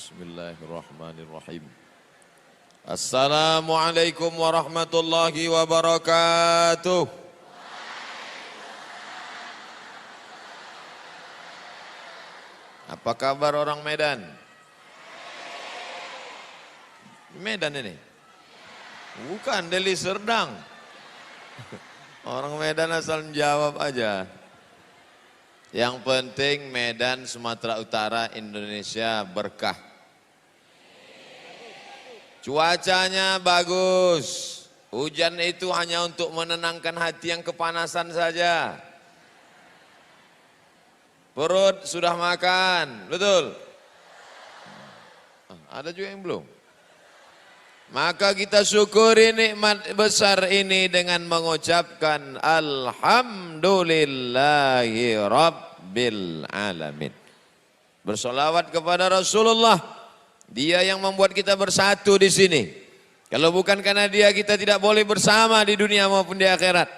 Bismillahirrahmanirrahim. Assalamualaikum warahmatullahi wabarakatuh. Apa kabar orang Medan? Medan ini? Bukan, Deli Serdang. Orang Medan asal jawab aja. Yang penting Medan, Sumatera Utara, Indonesia berkah. Cuacanya bagus. Hujan itu hanya untuk menenangkan hati yang kepanasan saja. Perut sudah makan, betul? Ada juga yang belum. Maka kita syukuri nikmat besar ini dengan mengucapkan Alhamdulillahi Rabbil Alamin. Bersolawat kepada Rasulullah. Dia yang membuat kita bersatu di sini. Kalau bukan karena dia, kita tidak boleh bersama di dunia maupun di akhirat.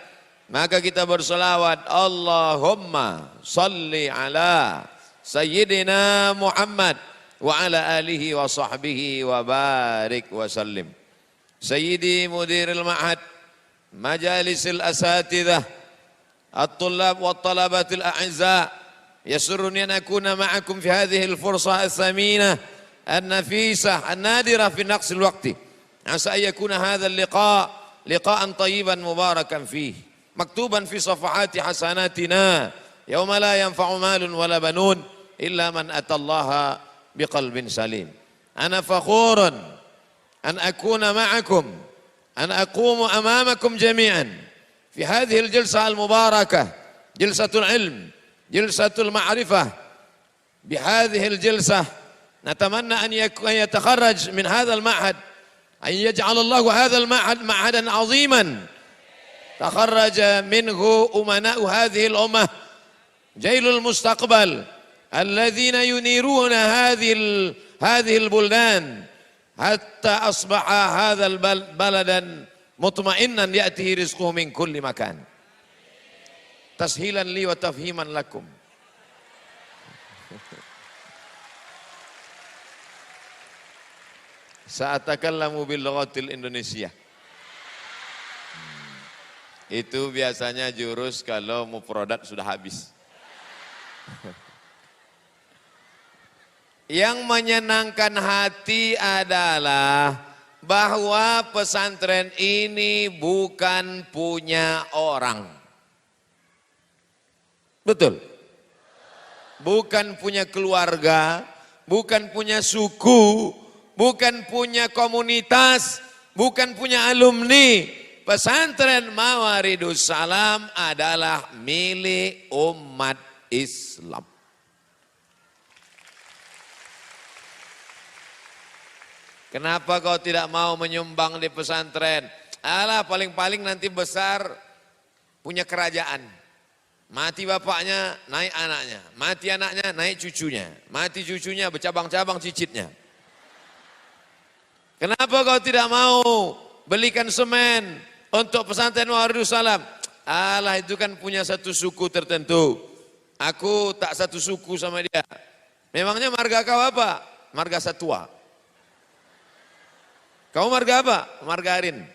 Maka kita bersolawat, Allahumma salli ala Sayyidina Muhammad wa ala alihi wa sahbihi wa barik wa sallim. Sayyidi mudiril ma'had, majalisil asatidah, at-tullab wa talabatil a'izza, yasurruni an akuna ma'akum fi hadhihi al-fursa as-saminah an-nafisah an-nadira fi naqsil waqti. Asa yakuna hadha al-liqa' liqa'an tayyiban mubarakan fihi, maktuban fi safahati hasanatina yawma la yanfa'u malun wala banun illa man atallaha بقلب سليم. أنا فخور أن أكون معكم، أن أقوم أمامكم جميعا في هذه الجلسة المباركة، جلسة العلم، جلسة المعرفة. بهذه الجلسة نتمنى أن يتخرج من هذا المعهد، أن يجعل الله هذا المعهد معهدا عظيما تخرج منه أمناء هذه الأمة، جيل المستقبل الذين ينيرون هذه البلدان حتى أصبح هذا بلدا مطمئنا يأتيه رزقه من كل مكان. تسهيلا لي وتفهيما لكم. سأتكلم باللغة الإندونيسية. Itu biasanya jurus kalau mufradat sudah habis. Yang menyenangkan hati adalah bahwa pesantren ini bukan punya orang. Betul? Bukan punya keluarga, bukan punya suku, bukan punya komunitas, bukan punya alumni. Pesantren Mawaridus Salam adalah milik umat Islam. Kenapa kau tidak mau menyumbang di pesantren? Alah, paling-paling nanti besar punya kerajaan. Mati bapaknya, naik anaknya. Mati anaknya, naik cucunya. Mati cucunya, bercabang-cabang cicitnya. Kenapa kau tidak mau belikan semen untuk pesantren Mawaridus Salam? Alah, itu kan punya satu suku tertentu. Aku tak satu suku sama dia. Memangnya marga kau apa? Marga Satwa. Kau marga apa? Margarin.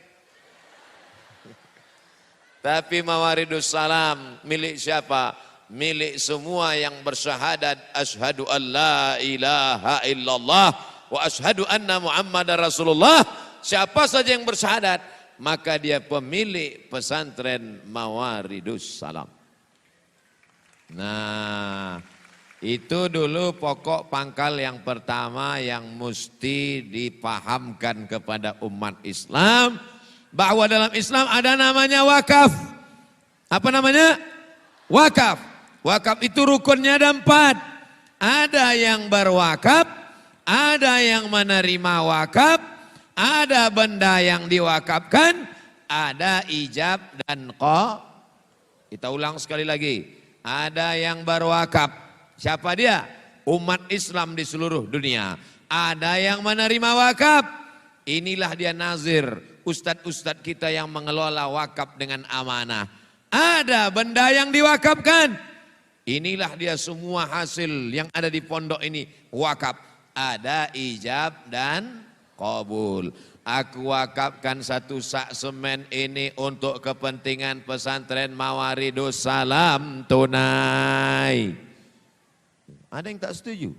Tapi Mawaridus Salam milik siapa? Milik semua yang bersyahadat asyhadu an la ilaha illallah wa asyhadu anna Muhammadar Rasulullah. Siapa saja yang bersyahadat, maka dia pemilik pesantren Mawaridus Salam. Nah, itu dulu pokok pangkal yang pertama yang mesti dipahamkan kepada umat Islam, bahwa dalam Islam ada namanya wakaf. Apa namanya? Wakaf. Wakaf itu rukunnya ada 4. Ada yang berwakaf, ada yang menerima wakaf, ada benda yang diwakafkan, ada ijab dan qa. Kita ulang sekali lagi. Ada yang berwakaf. Siapa dia? Umat Islam di seluruh dunia. Ada yang menerima wakaf. Inilah dia nazir. Ustadz-ustadz kita yang mengelola wakaf dengan amanah. Ada benda yang diwakafkan. Inilah dia semua hasil yang ada di pondok ini wakaf. ada ijab dan qabul. Aku wakafkan 1 sak semen ini untuk kepentingan pesantren Mawaridus Salam tunai. Ada yang tak setuju?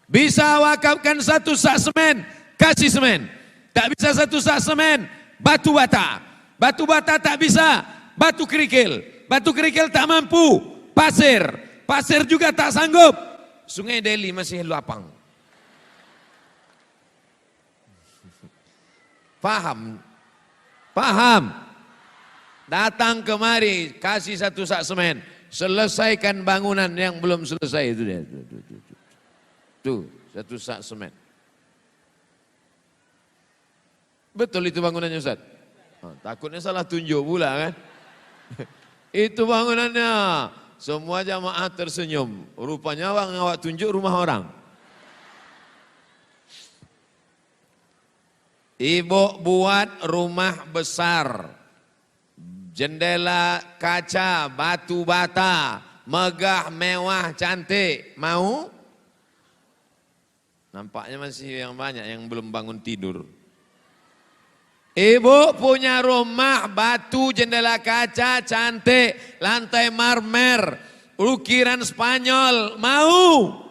Bisa wakafkan 1 sak semen, kasih semen. Tak bisa 1 sak semen, batu bata. Batu bata tak bisa, batu kerikil. Batu kerikil tak mampu, pasir. Pasir juga tak sanggup. Sungai Deli masih lapang. Paham? Paham? Datang kemari, kasih 1 sak semen. Selesaikan bangunan yang belum selesai itu dia. Tuh, 1 sak semen. Betul itu bangunannya Ustaz? Oh, takutnya salah tunjuk pula kan? Itu bangunannya. Semua jamaah tersenyum. Rupanya awak tunjuk rumah orang. Ibu buat rumah besar, jendela kaca, batu bata, megah, mewah, cantik. Mau? Nampaknya masih yang banyak yang belum bangun tidur. Ibu punya rumah batu, jendela kaca, cantik, lantai marmer, ukiran Spanyol. Mau?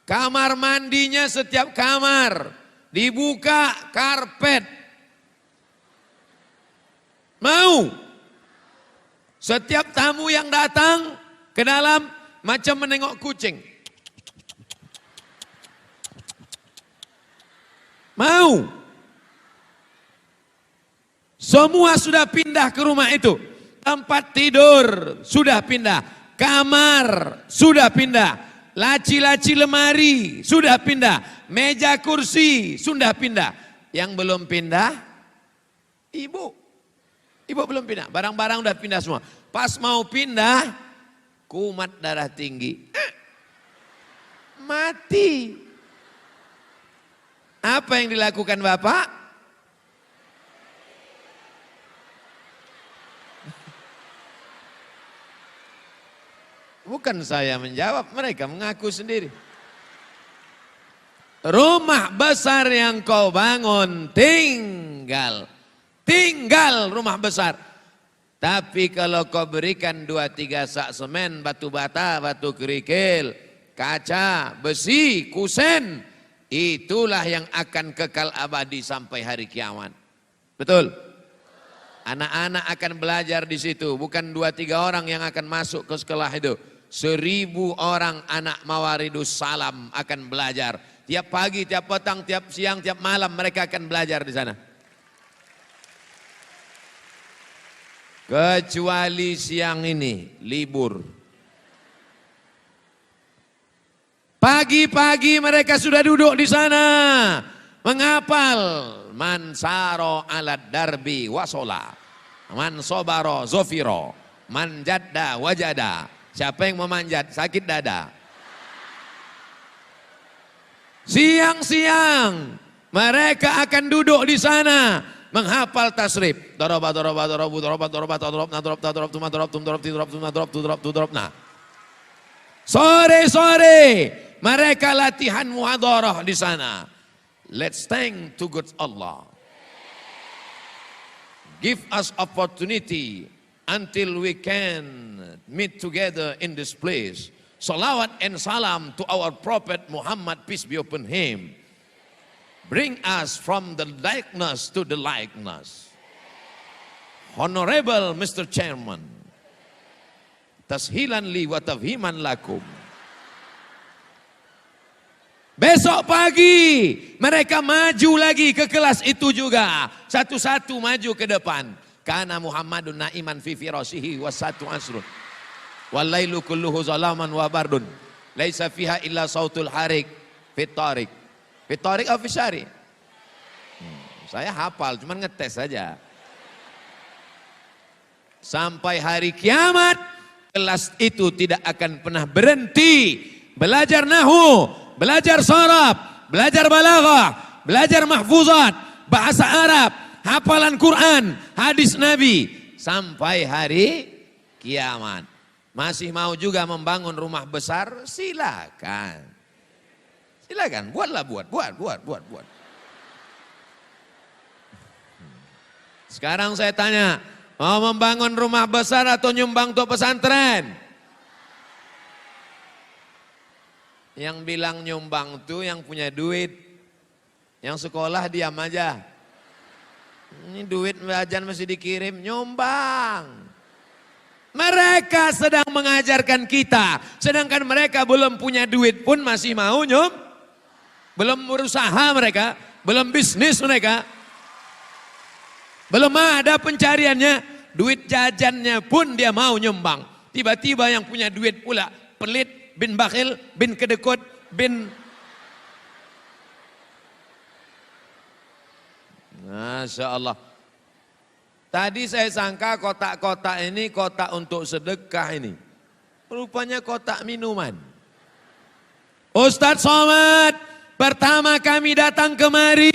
Kamar mandinya setiap kamar dibuka karpet. Mau? Setiap tamu yang datang ke dalam macam menengok kucing. Mau? Semua sudah pindah ke rumah itu. Tempat tidur sudah pindah. Kamar sudah pindah. Laci-laci lemari sudah pindah, meja kursi sudah pindah. Yang belum pindah, ibu. Ibu belum pindah, barang-barang udah pindah semua. Pas mau pindah, kumat darah tinggi. Mati. Apa yang dilakukan Bapak? Bukan saya menjawab, mereka mengaku sendiri. Rumah besar yang kau bangun tinggal rumah besar. Tapi kalau kau berikan 2-3 sak semen, batu bata, batu kerikil, kaca, besi, kusen, itulah yang akan kekal abadi sampai hari kiamat. Betul? Anak-anak akan belajar di situ, bukan 2-3 orang yang akan masuk ke sekolah itu. 1000 orang anak Mawaridus Salam akan belajar. Tiap pagi, tiap petang, tiap siang, tiap malam mereka akan belajar di sana. Kecuali siang ini, libur. Pagi-pagi mereka sudah duduk di sana. Menghafal. Man saro alad darbi wasola. Man sobaro zofiro. Man jadda wajada. Siapa yang memanjat sakit dada. Siang-siang mereka akan duduk di sana menghafal tasrif. Doroba doroba dorobu doroba doroba dorob nadrob tadrob tuma dorob tum dorob tidrob tuma dorob tudrob tudrob. Nah, sore-sore mereka latihan muhadharah di sana. Let's thank to God Allah. Give us opportunity until we can meet together in this place. Salawat and salam to our Prophet Muhammad, peace be upon him. Bring us from the likeness to the likeness. Honorable Mr. Chairman, tashilan li wa tafhiman lakum. Besok pagi mereka maju lagi ke kelas itu juga. Satu-satu maju ke depan. Kana Muhammadun na'iman fi firasihi wasatu asrun. Walailu kulluhu zalaman wa bardun. Laisa fiha illa sautul harik fit tariq. Fit tariq atau fi syari? Saya hafal, cuman ngetes saja. Sampai hari kiamat, kelas itu tidak akan pernah berhenti. Belajar nahu, belajar sharaf, belajar balaghah, belajar mahfuzat, bahasa Arab, hafalan Quran, hadis Nabi. Sampai hari kiamat. Masih mau juga membangun rumah besar? Silakan. Silakan, buatlah, buat. Sekarang saya tanya, mau membangun rumah besar atau nyumbang untuk pesantren? Yang bilang nyumbang tuh yang punya duit. Yang sekolah diam aja. Ini duit jajan masih dikirim, nyumbang. Mereka sedang mengajarkan kita, sedangkan mereka belum punya duit pun masih mau belum berusaha mereka, belum bisnis mereka, belum ada pencariannya, duit jajannya pun dia mau nyumbang. Tiba-tiba yang punya duit pula, pelit, bin bakhil, bin kedekut, bin... Masya Allah. Tadi saya sangka kotak-kotak ini kotak untuk sedekah ini. Rupanya kotak minuman. Ustadz Somad, pertama kami datang kemari,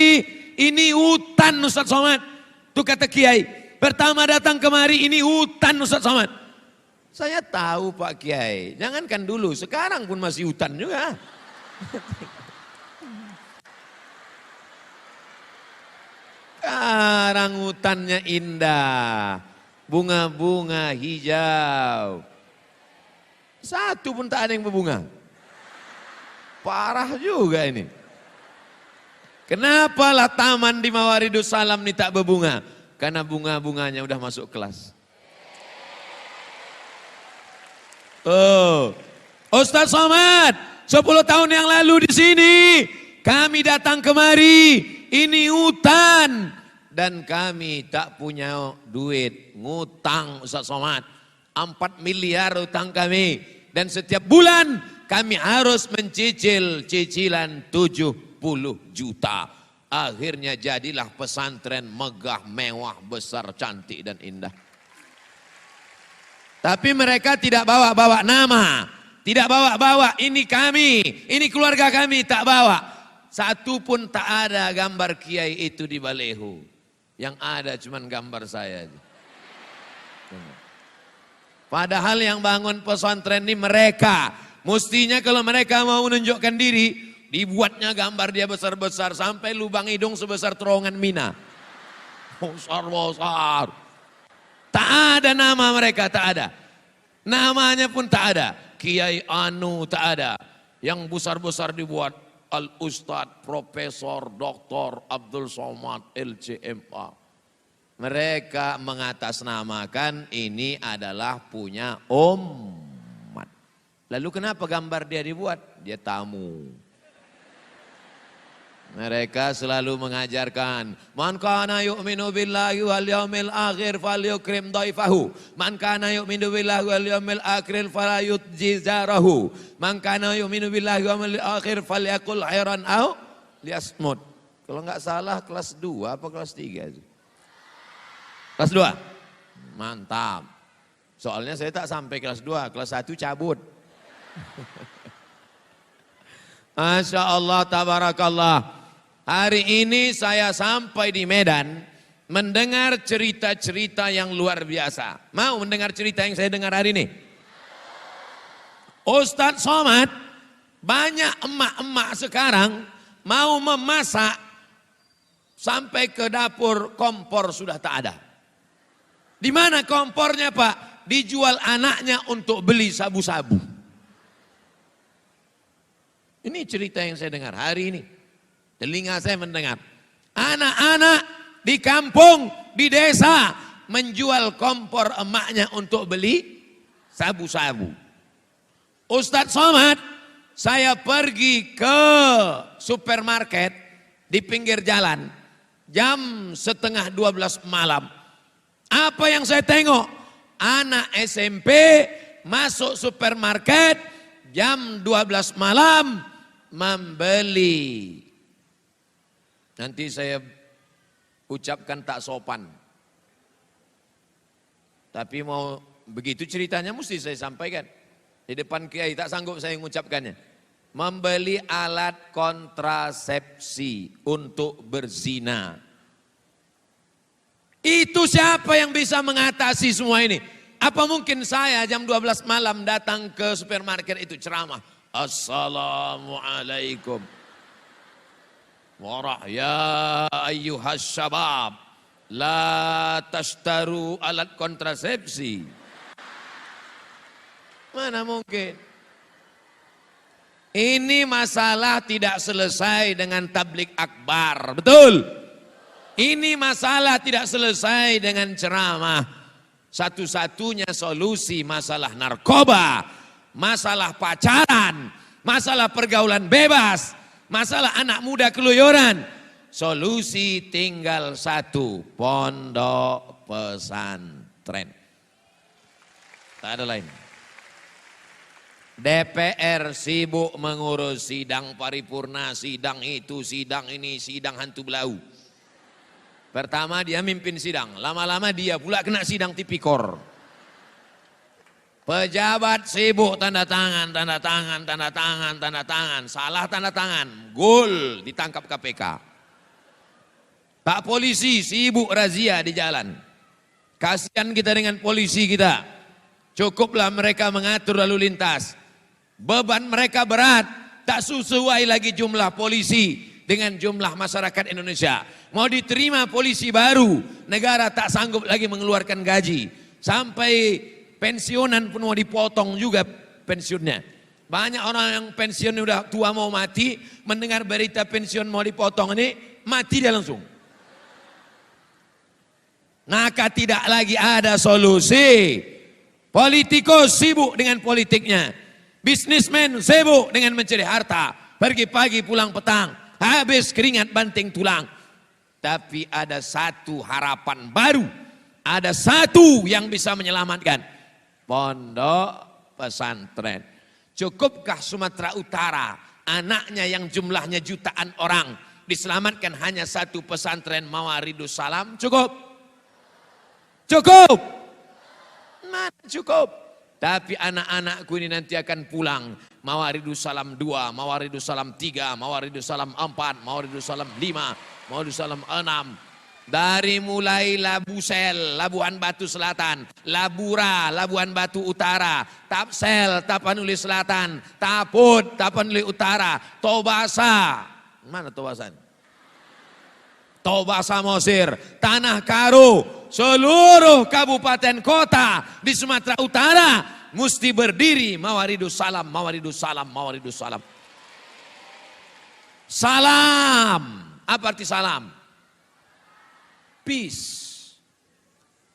ini hutan Ustadz Somad. Itu kata Kiai. Pertama datang kemari, ini hutan Ustadz Somad. Saya tahu Pak Kiai, jangankan dulu, sekarang pun masih hutan juga. Sekarang hutannya indah, bunga-bunga hijau. Satu pun tak ada yang berbunga. Parah juga ini. Kenapa lah taman di Mawaridus Salam ini tak berbunga? Karena bunga-bunganya udah masuk kelas. Oh, Ustadz Somad, 10 tahun yang lalu di sini kami datang kemari, ini hutan dan kami tak punya duit, ngutang Ustadz Somad, 4 miliar utang kami dan setiap bulan kami harus mencicil cicilan 70 juta. Akhirnya jadilah pesantren megah, mewah, besar, cantik dan indah. Tapi mereka tidak bawa-bawa nama, tidak bawa-bawa ini kami, ini keluarga kami, tak bawa. Satu pun tak ada gambar kiai itu di baleho. Yang ada cuman gambar saya. Padahal yang bangun pesantren ini mereka. Mestinya kalau mereka mau menunjukkan diri, dibuatnya gambar dia besar-besar sampai lubang hidung sebesar terowongan Mina. Besar-besar. Tak ada nama mereka, tak ada. Namanya pun tak ada. Kiai Anu tak ada. Yang besar-besar dibuat Al-Ustadz Profesor Dr. Abdul Somad LCMA. Mereka mengatasnamakan ini adalah punya umat. Lalu kenapa gambar dia dibuat? Dia tamu. Mereka selalu mengajarkan, man kana yu'minu billahi wal yaumil akhir falyukrim dhaifahu, man kana yu'minu billahi wal yaumil akhir falayutji zarahu, man kana yu'minu billahi wal yaumil akhir falyakul khairan aw liyasmut. Kalau enggak salah kelas 2 apa kelas 3 itu? Kelas 2. Mantap. Soalnya saya tak sampai kelas 2, kelas 1 cabut. Masya Allah, tabarakallah. Hari ini saya sampai di Medan mendengar cerita-cerita yang luar biasa. Mau mendengar cerita yang saya dengar hari ini? Ustadz Somad, banyak emak-emak sekarang mau memasak sampai ke dapur kompor sudah tak ada. Di mana kompornya Pak? Dijual anaknya untuk beli sabu-sabu. Ini cerita yang saya dengar hari ini. Telinga saya mendengar. Anak-anak di kampung, di desa menjual kompor emaknya untuk beli sabu-sabu. Ustadz Somad, saya pergi ke supermarket di pinggir jalan. Jam setengah 12 malam. Apa yang saya tengok? Anak SMP masuk supermarket jam 12 malam membeli. Nanti saya ucapkan tak sopan. Tapi mau begitu ceritanya mesti saya sampaikan. Di depan kiai tak sanggup saya mengucapkannya. Membeli alat kontrasepsi untuk berzina. Itu siapa yang bisa mengatasi semua ini? Apa mungkin saya jam 12 malam datang ke supermarket itu ceramah. Assalamualaikum. Ya ayyuhas syabab. La tashtaru alat kontrasepsi. Mana mungkin. Ini masalah tidak selesai dengan tablik akbar. Betul? Ini masalah tidak selesai dengan ceramah. Satu-satunya solusi masalah narkoba, masalah pacaran, masalah pergaulan bebas, masalah anak muda keluyuran. Solusi tinggal satu, pondok pesantren. Tak ada lain. DPR sibuk mengurus sidang paripurna, sidang itu, sidang ini, sidang hantu belau. Pertama dia mimpin sidang, lama-lama dia pula kena sidang tipikor. Pejabat sibuk tanda tangan, tanda tangan, tanda tangan, tanda tangan. Salah tanda tangan, gol ditangkap KPK. Pak polisi sibuk razia di jalan. Kasihan kita dengan polisi kita. Cukuplah mereka mengatur lalu lintas. Beban mereka berat, tak sesuai lagi jumlah polisi dengan jumlah masyarakat Indonesia. Mau diterima polisi baru, negara tak sanggup lagi mengeluarkan gaji. Sampai pensiunan pun mau dipotong juga pensiunnya. Banyak orang yang pensiun udah tua mau mati, mendengar berita pensiun mau dipotong ini, mati dia langsung. Maka tidak lagi ada solusi. Politikus sibuk dengan politiknya. Bisnismen sibuk dengan mencari harta. Pergi pagi pulang petang. Habis keringat banting tulang. Tapi ada satu harapan baru. Ada satu yang bisa menyelamatkan. Pondok pesantren. Cukupkah Sumatera Utara, anaknya yang jumlahnya jutaan orang, diselamatkan hanya satu pesantren Mawaridus Salam? Cukup? Cukup? Mana cukup? Tapi anak-anakku ini nanti akan pulang. Mawaridus Salam 2, Mawaridus Salam 3, Mawaridus Salam 4, Mawaridus Salam 5, Mawaridus Salam 6. Dari mulai Labusel, Labuan Batu Selatan, Labura, Labuan Batu Utara, Tapsel, Tapanuli Selatan, Taput, Tapanuli Utara, Tobasa. Mana Tobasan? Tobasa Mosir, Tanah Karo, seluruh kabupaten kota di Sumatera Utara mesti berdiri Mawaridus Salam, Mawaridus Salam, Mawaridus Salam. Salam. Apa arti salam? Peace.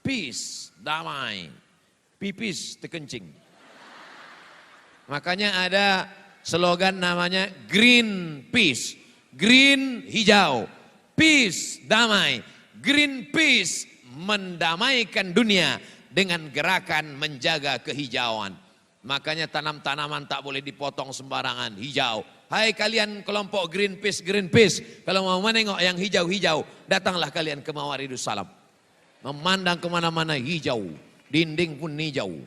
Peace, damai. Pipis terkencing. Makanya ada slogan namanya Green Peace. Green hijau. Peace, damai. Green Peace, mendamaikan dunia dengan gerakan menjaga kehijauan. Makanya tanam-tanaman tak boleh dipotong sembarangan, hijau. Hai kalian kelompok Greenpeace, Greenpeace, kalau mau menengok yang hijau-hijau, datanglah kalian ke Mawaridus Salam. Memandang kemana-mana hijau, dinding pun hijau.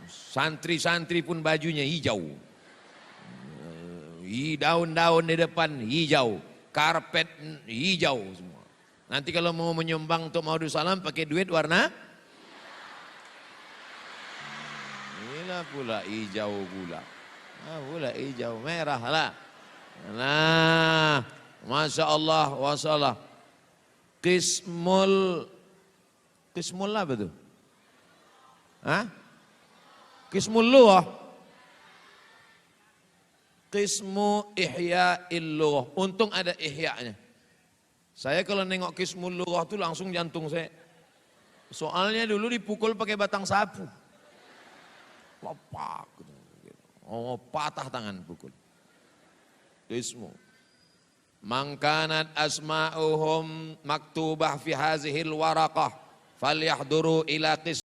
Santri-santri pun bajunya hijau. Daun-daun di depan hijau. Karpet hijau semua. Nanti kalau mau menyumbang untuk Mawaridus Salam pakai duit warna inilah pula hijau pula. Pula hijau merah lah. Nah, Masya Allah wasallam. Kismul apa tuh? Kismul luah. Qismu ihya illughah. Untung ada ihya'nya. Saya kalau nengok qismul lughah itu langsung jantung saya. Soalnya dulu dipukul pakai batang sapu. Lopak. Oh, patah tangan pukul. Qismu. Mangkanat asma'uhum maktubah fi hazihil waraqah. Falyahduru ila qismu.